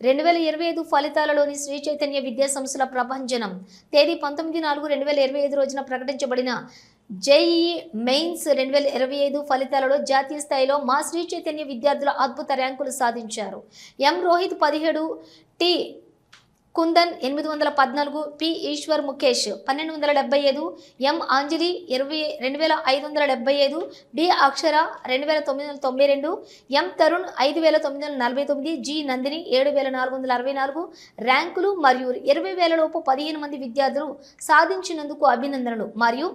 2025 ఫలితాలలోని శ్రీ చైతన్య విద్యా సంస్థల ప్రభంజనం తేదీ 19/4/2025 రోజున ప్రకటించబడిన జేఈఈ మెయిన్స్ 2025 ఫలితాలలో జాతీయ స్థాయిలో మా శ్రీ చైతన్య విద్యార్థుల అద్భుత ర్యాంకులు సాధించారు. ఎం రోహిత్ 17, టి కుందన్ 814, పి ఈశ్వర్ ముఖేష్ 1275, ఎం అంజలి 2575, డి అక్షర 2992, ఎం తరుణ్ 5949, జి నందిని 7464 ర్యాంకులు మరియు 20,000 లోపు 15 మంది విద్యార్థులు సాధించినందుకు అభినందనలు. మరియు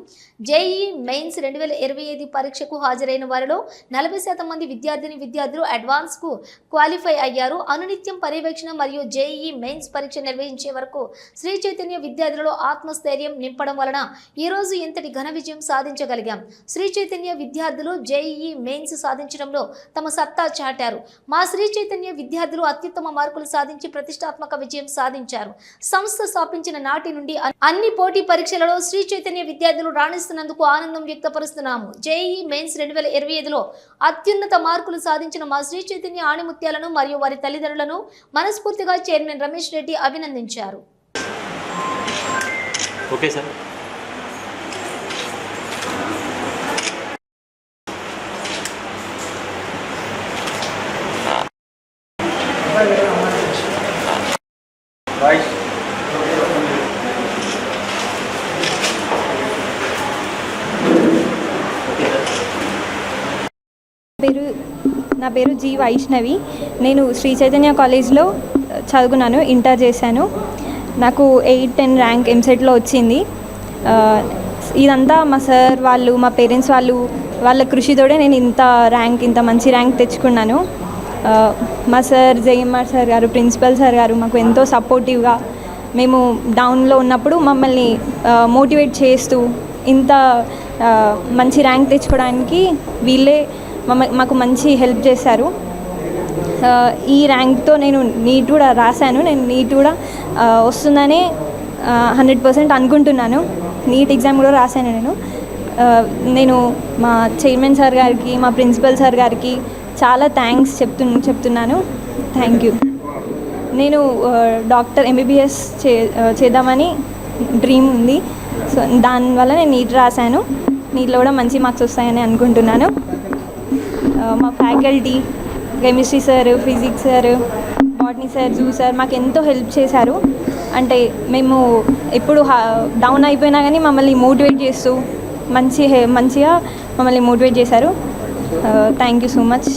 జేఈఈ మెయిన్స్ 2025 పరీక్షకు హాజరైన వారిలో 40% మంది విద్యార్థులు అడ్వాన్స్కు క్వాలిఫై అయ్యారు. అనునిత్యం పర్యవేక్షణ మరియు జేఈఈ మెయిన్స్ పరీక్ష నిర్వహించే వరకు శ్రీ చైతన్య విద్యార్థులలో ఆత్మస్థైర్యం నింపడం వలన ఈ రోజు ఇంతటి ఘన విజయం సాధించగలిగాం. శ్రీ చైతన్య విద్యార్థులు జేఈఈ మెయిన్స్ సాధించడంలో తమ సత్తా చాటారు. మా శ్రీ చైతన్య విద్యార్థులు అత్యుత్తమ మార్కులు సాధించి ప్రతిష్టాత్మక విజయం సాధించారు. సంస్థ స్థాపించిన నాటి నుండి అన్ని పోటీ పరీక్షలలో శ్రీ చైతన్య విద్యార్థులు రాణిస్తున్నందుకు ఆనందం వ్యక్తపరుస్తున్నాము. జేఈఈ మెయిన్స్ 2025లో అత్యున్నత మార్కులు సాధించిన మా శ్రీ చైతన్య ఆణిముత్యాలను మరియు వారి తల్లిదండ్రులను మనస్ఫూర్తిగా చైర్మన్ రమేష్ రెడ్డి అభినందించారు. Okay sir. నా పేరు జి వైష్ణవి. నేను శ్రీ చైతన్య కాలేజ్లో చదువుకున్నాను, ఇంటర్ చేశాను. నాకు 8-10 ర్యాంక్ ఎంసెట్లో వచ్చింది. ఇదంతా మా సార్ వాళ్ళు, మా పేరెంట్స్ వాళ్ళ కృషితోనే నేను ఇంత మంచి ర్యాంక్ తెచ్చుకున్నాను. మా సార్ జయమ్మార్ సార్ గారు, ప్రిన్సిపల్ సార్ గారు మాకు ఎంతో సపోర్టివ్గా, మేము డౌన్లో ఉన్నప్పుడు మమ్మల్ని మోటివేట్ చేస్తూ ఇంత మంచి ర్యాంక్ తెచ్చుకోవడానికి వీళ్ళే మాకు మంచి హెల్ప్ చేశారు. ఈ ర్యాంక్తో నేను నీట్ కూడా రాశాను. నేను నీట్ కూడా వస్తుందని 100% అనుకుంటున్నాను. నీట్ ఎగ్జామ్ కూడా రాశాను. నేను మా చైర్మన్ సార్ గారికి, మా ప్రిన్సిపల్ సార్ గారికి చాలా థ్యాంక్స్ చెప్తున్నాను. Thank you. నేను డాక్టర్ MBBS చేద్దామని డ్రీమ్ ఉంది. సో దానివల్ల నేను నీట్ రాశాను. నీట్లో కూడా మంచి మార్క్స్ వస్తాయని అనుకుంటున్నాను. మా faculty, chemistry sir, physics sir, botany sir, zoo sir మాకు ఎంతో హెల్ప్ చేశారు. అంటే మేము ఎప్పుడు డౌన్ అయిపోయినా కానీ మమ్మల్ని మోటివేట్ చేస్తూ మంచిగా మమ్మల్ని మోటివేట్ చేశారు. Thank you so much.